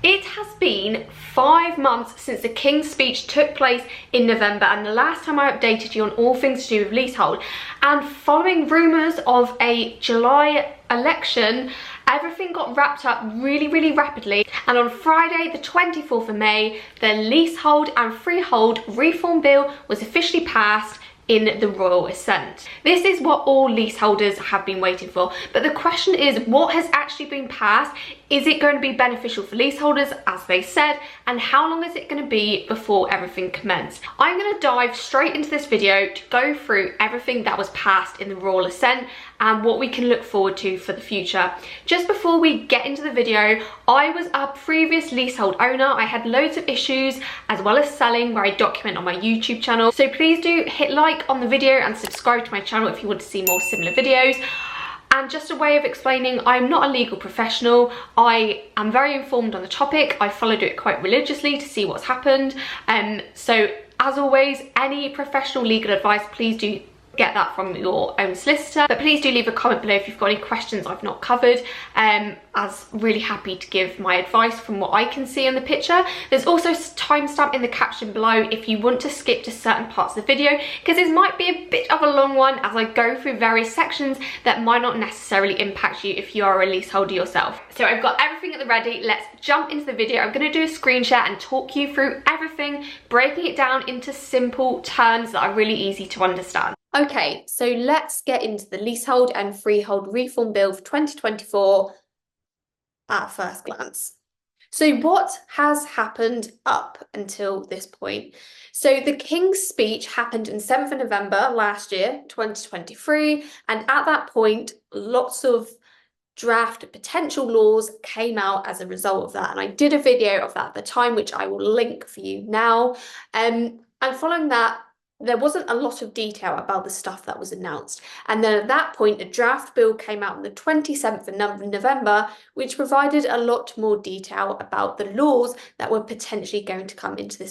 It has been 5 months since the King's Speech took place in November, and the last time I updated you on all things to do with leasehold. And following rumours of a July election, everything got wrapped up really rapidly, and on Friday the 24th of May, the Leasehold and Freehold Reform Bill was officially passed in the royal assent. This is what all leaseholders have been waiting for, but the question is, what has actually been passed? Is it going to be beneficial for leaseholders, as they said, and how long is it going to be before everything commenced? I'm going to dive straight into this video to go through everything that was passed in the royal assent and what we can look forward to for the future. Just before we get into the video, I was a previous leasehold owner. I had loads of issues as well as selling, where I document on my YouTube channel. So please do hit like on the video and subscribe to my channel if you want to see more similar videos. And just a way of explaining, I'm not a legal professional. I am very informed on the topic. I followed it quite religiously to see what's happened. So as always, any professional legal advice, please do get that from your own solicitor. But please do leave a comment below if you've got any questions I've not covered, as really happy to give my advice from what I can see in the picture. There's also a timestamp in the caption below if you want to skip to certain parts of the video, because this might be a bit of a long one as I go through various sections that might not necessarily impact you if you are a leaseholder yourself. So I've got everything at the ready. Let's jump into the video. I'm going to do a screen share and talk you through everything, breaking it down into simple terms that are really easy to understand. Okay, so let's get into the Leasehold and Freehold Reform Bill for 2024 at first glance. So what has happened up until this point? So the King's Speech happened on 7th of November last year, 2023, and at that point, lots of draft potential laws came out as a result of that. And I did a video of that at the time, which I will link for you now. And following that, there wasn't a lot of detail about the stuff that was announced. And then at that point, a draft bill came out on the 27th of November, which provided a lot more detail about the laws that were potentially going to come into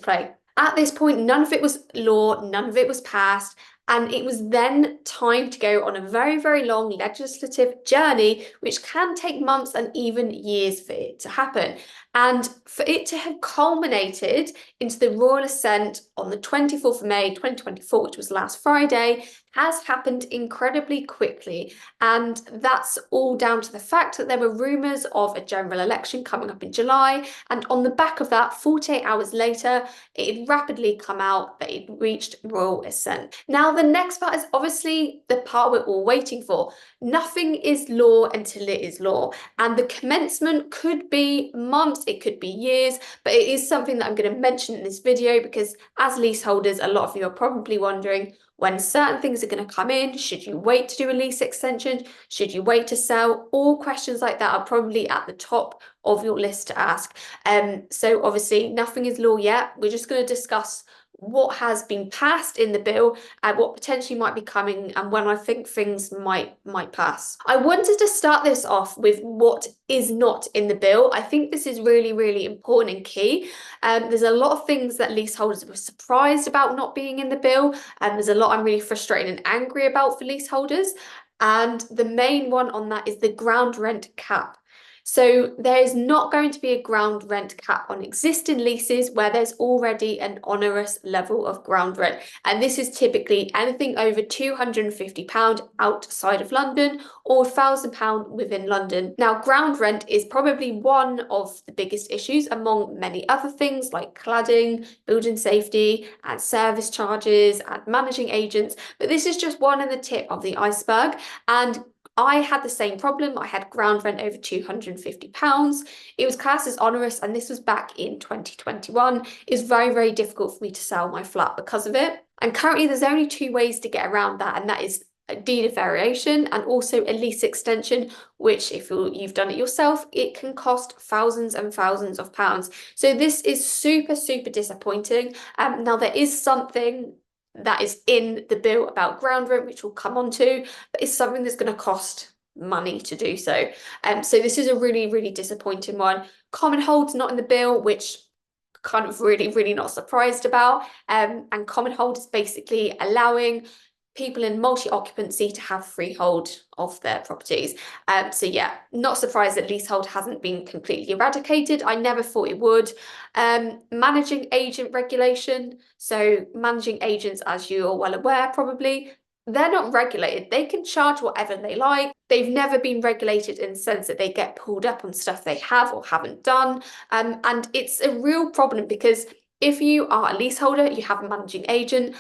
play. At this point, none of it was law, none of it was passed, and it was then time to go on a very long legislative journey, which can take months and even years for it to happen. And for it to have culminated into the royal assent on the 24th of May 2024, which was last Friday, has happened incredibly quickly. And that's all down to the fact that there were rumours of a general election coming up in July. And on the back of that, 48 hours later, it had rapidly come out that it reached royal assent. Now, the next part is obviously the part we're all waiting for. Nothing is law until it is law. And the commencement could be months, it could be years, but it is something that I'm going to mention in this video because as leaseholders, a lot of you are probably wondering when certain things are going to come in. Should you wait to do a lease extension? Should you wait to sell? All questions like that are probably at the top of your list to ask. So obviously nothing is law yet. We're just going to discuss what has been passed in the bill and what potentially might be coming and when I think things might pass. I wanted to start this off with what is not in the bill. I think this is really important and key. There's a lot of things that leaseholders were surprised about not being in the bill, and there's a lot I'm really frustrated and angry about for leaseholders. And the main one on that is the ground rent cap. So there is not going to be a ground rent cap on existing leases where there's already an onerous level of ground rent. And this is typically anything over £250 outside of London or £1,000 within London. Now, ground rent is probably one of the biggest issues among many other things like cladding, building safety, and service charges and managing agents. But this is just one in the tip of the iceberg. And I had the same problem. I had ground rent over £250. It was classed as onerous, and this was back in 2021. It was very difficult for me to sell my flat because of it. And currently there's only 2 ways to get around that, and that is a deed of variation and also a lease extension, which if you've done it yourself, it can cost thousands and thousands of pounds. So this is super disappointing. Now there is something that is in the bill about ground rent, which we'll come on to, but it's something that's going to cost money to do so. So this is a really disappointing one. Common hold's not in the bill, which kind of really not surprised about. And common hold is basically allowing people in multi-occupancy to have freehold of their properties. So yeah, not surprised that leasehold hasn't been completely eradicated. I never thought it would. Managing agent regulation. So managing agents, as you are well aware, probably, they're not regulated. They can charge whatever they like. They've never been regulated in the sense that they get pulled up on stuff they have or haven't done. And it's a real problem because if you are a leaseholder, you have a managing agent.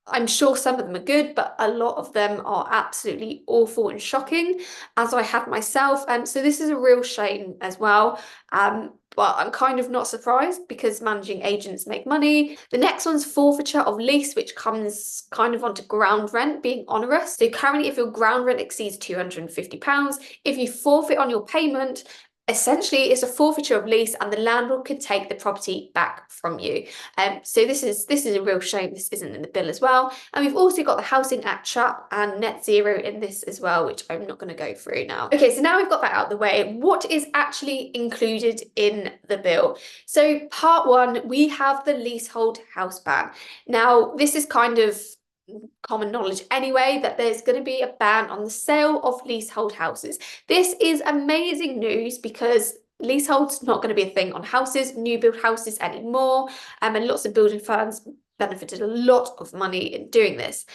I'm sure some of them are good, but a lot of them are absolutely awful and shocking, as I have myself. So this is a real shame as well. But I'm kind of not surprised because managing agents make money. The next one's forfeiture of lease, which comes kind of onto ground rent being onerous. So currently, if your ground rent exceeds £250, if you forfeit on your payment, essentially it's a forfeiture of lease and the landlord could take the property back from you. So this is a real shame this isn't in the bill as well. And we've also got the Housing Act chat and net zero in this as well, which I'm not going to go through now. Okay, so now we've got that out of the way, what is actually included in the bill? So part one, we have the leasehold house ban. Now this is kind of common knowledge anyway that there's going to be a ban on the sale of leasehold houses. This is amazing news because leasehold's not going to be a thing on houses, new build houses anymore, and lots of building firms benefited a lot of money in doing this.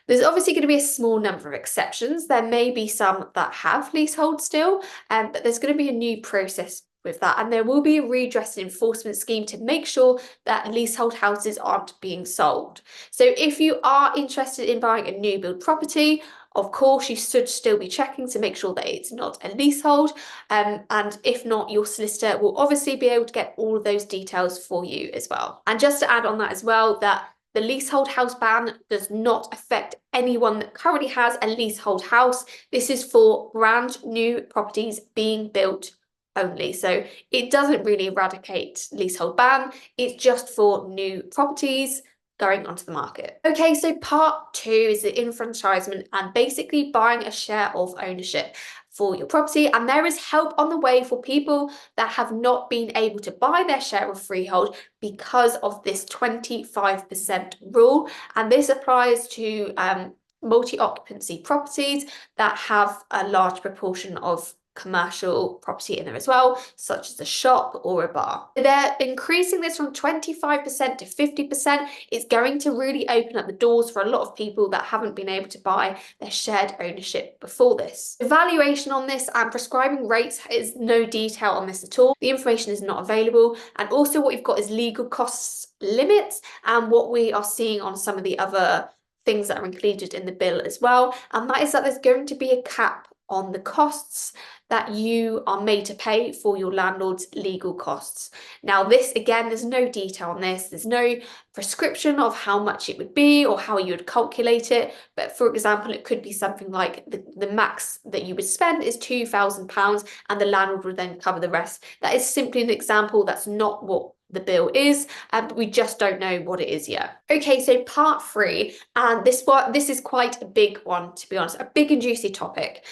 There's obviously going to be a small number of exceptions. There may be some that have leasehold still, but there's going to be a new process with that, and there will be a redress and enforcement scheme to make sure that leasehold houses aren't being sold. So if you are interested in buying a new build property, of course you should still be checking to make sure that it's not a leasehold, and if not, your solicitor will obviously be able to get all of those details for you as well. And just to add on that as well, that the leasehold house ban does not affect anyone that currently has a leasehold house. This is for brand new properties being built only. So it doesn't really eradicate leasehold ban. It's just for new properties going onto the market. Okay, so part two is the enfranchisement and basically buying a share of ownership for your property, and there is help on the way for people that have not been able to buy their share of freehold because of this 25% rule, and this applies to multi-occupancy properties that have a large proportion of commercial property in there as well, such as a shop or a bar. They're increasing this from 25% to 50%. It's going to really open up the doors for a lot of people that haven't been able to buy their shared ownership before this. Evaluation on this and prescribing rates is no detail on this at all. The information is not available, and also what you've got is legal costs limits and what we are seeing on some of the other things that are included in the bill as well, and that is that there's going to be a cap on the costs that you are made to pay for your landlord's legal costs. Now this, again, there's no detail on this, there's no prescription of how much it would be or how you would calculate it, but for example, it could be something like the max that you would spend is £2,000 and the landlord would then cover the rest. That is simply an example, that's not what the bill is, but we just don't know what it is yet. Okay, so part three, and this is quite a big one, to be honest, a big and juicy topic,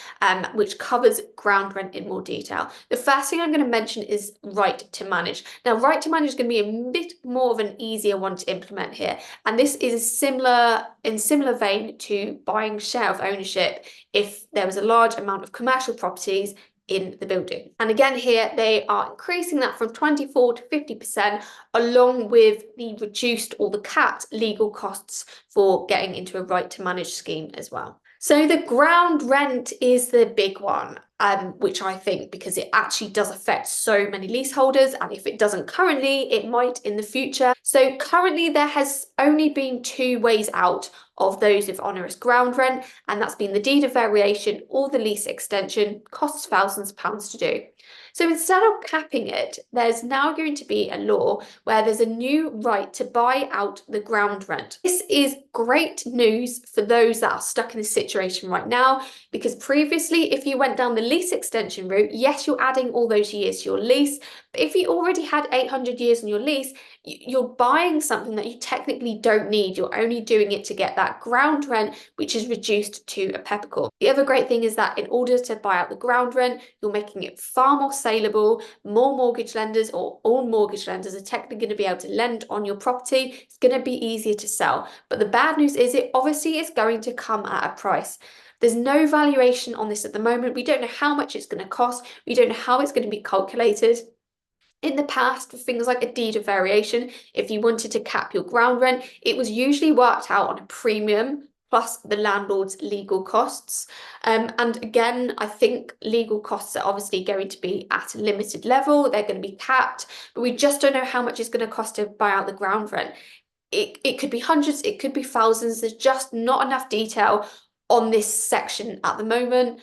which covers ground rent in more detail. The first thing I'm going to mention is right to manage. Now, right to manage is going to be a bit more of an easier one to implement here, and this is similar vein to buying share of ownership if there was a large amount of commercial properties in the building. And again here, they are increasing that from 24 to 50% along with the reduced or the capped legal costs for getting into a right to manage scheme as well. So the ground rent is the big one, which I think because it actually does affect so many leaseholders, and if it doesn't currently, it might in the future. So currently there has only been two ways out of those with onerous ground rent, and that's been the deed of variation or the lease extension. Costs thousands of pounds to do. So instead of capping it, there's now going to be a law where there's a new right to buy out the ground rent. This is great news for those that are stuck in this situation right now, because previously, if you went down the lease extension route, yes, you're adding all those years to your lease, but if you already had 800 years on your lease, you're buying something that you technically don't need. You're only doing it to get that ground rent, which is reduced to a peppercorn. The other great thing is that in order to buy out the ground rent, you're making it far more safe saleable, more mortgage lenders, or all mortgage lenders are technically going to be able to lend on your property. It's going to be easier to sell. But the bad news is it obviously is going to come at a price. There's no valuation on this at the moment. We don't know how much it's going to cost. We don't know how it's going to be calculated. In the past, for things like a deed of variation, if you wanted to cap your ground rent, it was usually worked out on a premium plus the landlord's legal costs. And again, I think legal costs are obviously going to be at a limited level. They're going to be capped, but we just don't know how much it's going to cost to buy out the ground rent. It could be hundreds, it could be thousands. There's just not enough detail on this section at the moment.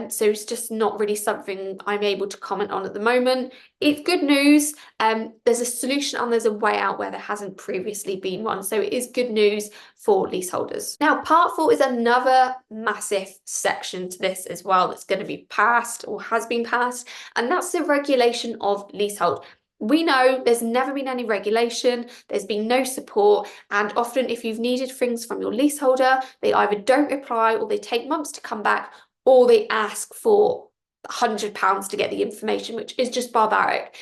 So it's just not really something I'm able to comment on at the moment. It's good news. There's a solution and there's a way out where there hasn't previously been one. So it is good news for leaseholders. Now, part 4 is another massive section to this as well that's going to be passed or has been passed, and that's the regulation of leasehold. We know there's never been any regulation, there's been no support, and often if you've needed things from your leaseholder, they either don't reply or they take months to come back, or they ask for £100 to get the information, which is just barbaric.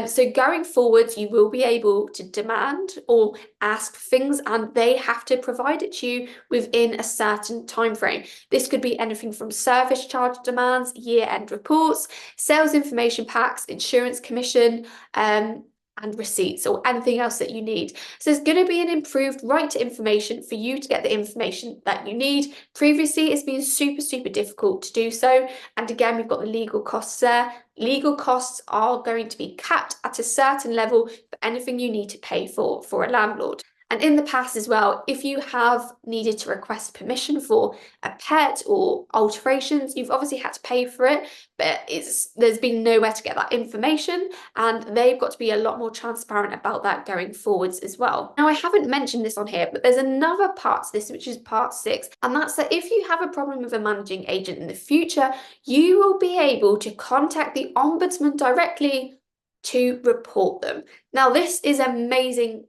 So going forwards, you will be able to demand or ask things, and they have to provide it to you within a certain time frame. This could be anything from service charge demands, year-end reports, sales information packs, insurance commission, and receipts, or anything else that you need. So there's going to be an improved right to information for you to get the information that you need. Previously, it's been super difficult to do so. And again, we've got the legal costs there. Legal costs are going to be capped at a certain level for anything you need to pay for a landlord. And in the past as well, if you have needed to request permission for a pet or alterations, you've obviously had to pay for it, but there's been nowhere to get that information, and they've got to be a lot more transparent about that going forwards as well. Now, I haven't mentioned this on here, but there's another part to this, which is part 6, and that's that if you have a problem with a managing agent in the future, you will be able to contact the Ombudsman directly to report them. Now, this is amazing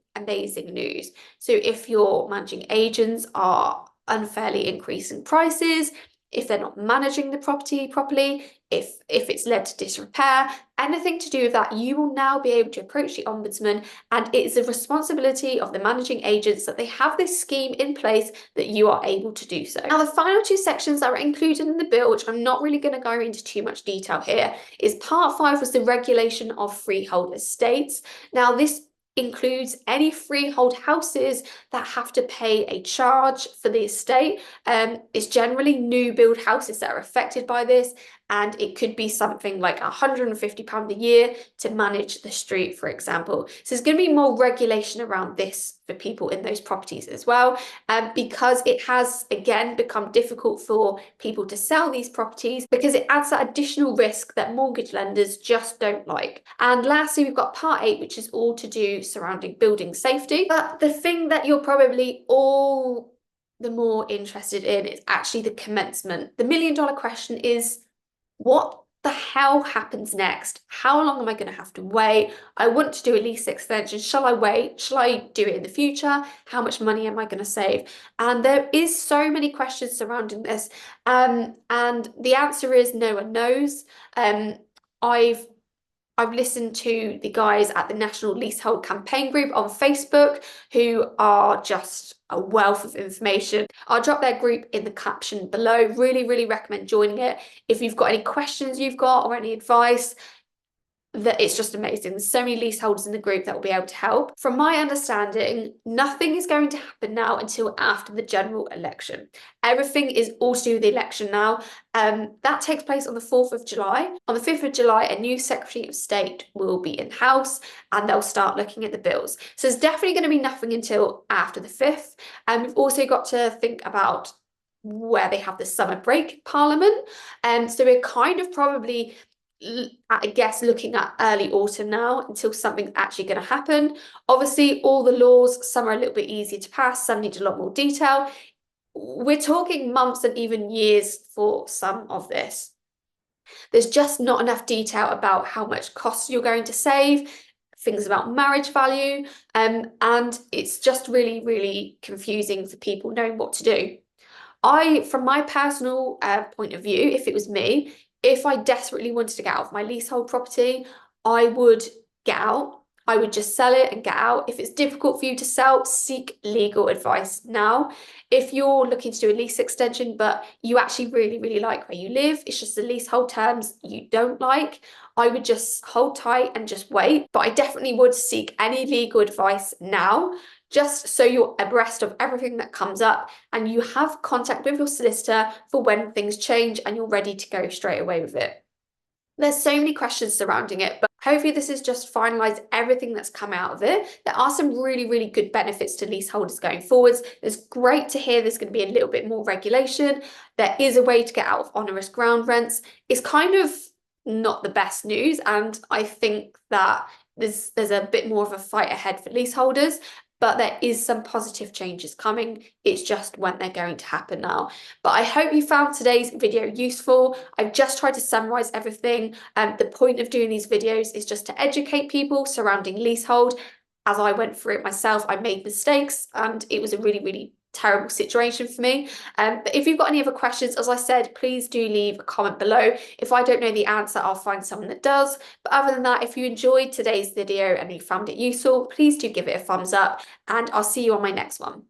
news. So if your managing agents are unfairly increasing prices, if they're not managing the property properly, if it's led to disrepair, anything to do with that, you will now be able to approach the Ombudsman, and it's the responsibility of the managing agents that they have this scheme in place that you are able to do so. Now, the final 2 sections that are included in the bill, which I'm not really going to go into too much detail here, is part 5 was the regulation of freehold estates. Now, this includes any freehold houses that have to pay a charge for the estate. It's generally new build houses that are affected by this, and it could be something like £150 a year to manage the street, for example. So there's going to be more regulation around this for people in those properties as well, because it has, again, become difficult for people to sell these properties because it adds that additional risk that mortgage lenders just don't like. And lastly, we've got part 8, which is all to do surrounding building safety. But the thing that you're probably all the more interested in is actually the commencement. The million-dollar question is, what the hell happens next? How long am I going to have to wait? I want to do a lease extension. Shall I wait? Shall I do it in the future? How much money am I going to save? And there is so many questions surrounding this. And the answer is no one knows. I've listened to the guys at the National Leasehold Campaign Group on Facebook, who are just a wealth of information. I'll drop their group in the caption below. Really recommend joining it. If you've got any questions or any advice, that it's just amazing. There's so many leaseholders in the group that will be able to help. From my understanding, nothing is going to happen now until after the general election. Everything is all to do with the election now. That takes place on the 4th of July. On the 5th of July, a new Secretary of State will be in house, and they'll start looking at the bills. So there's definitely going to be nothing until after the 5th. And we've also got to think about where they have the summer break Parliament. So we're kind of probably, I guess, looking at early autumn now until something's actually going to happen. Obviously, all the laws, some are a little bit easier to pass, some need a lot more detail. We're talking months and even years for some of this. There's just not enough detail about how much cost you're going to save, things about marriage value, and it's just really confusing for people knowing what to do. From my personal point of view, if it was me, If I desperately wanted to get out of my leasehold property, I would get out. I would just sell it and get out. If it's difficult for you to sell, seek legal advice now. If you're looking to do a lease extension, but you actually really, really like where you live, it's just the leasehold terms you don't like, I would just hold tight and just wait. But I definitely would seek any legal advice now, just so you're abreast of everything that comes up and you have contact with your solicitor for when things change and you're ready to go straight away with it. There's so many questions surrounding it, but hopefully this has just finalized everything that's come out of it. There are some really, really good benefits to leaseholders going forwards. It's great to hear there's going to be a little bit more regulation. There is a way to get out of onerous ground rents. It's kind of not the best news, and I think that there's a bit more of a fight ahead for leaseholders, but there is some positive changes coming. It's just when they're going to happen now. But I hope you found today's video useful. I've just tried to summarize everything. The point of doing these videos is just to educate people surrounding leasehold. As I went through it myself, I made mistakes and it was a really, really terrible situation for me. But if you've got any other questions, as I said, please do leave a comment below. If I don't know the answer, I'll find someone that does. But other than that, if you enjoyed today's video and you found it useful, please do give it a thumbs up and I'll see you on my next one.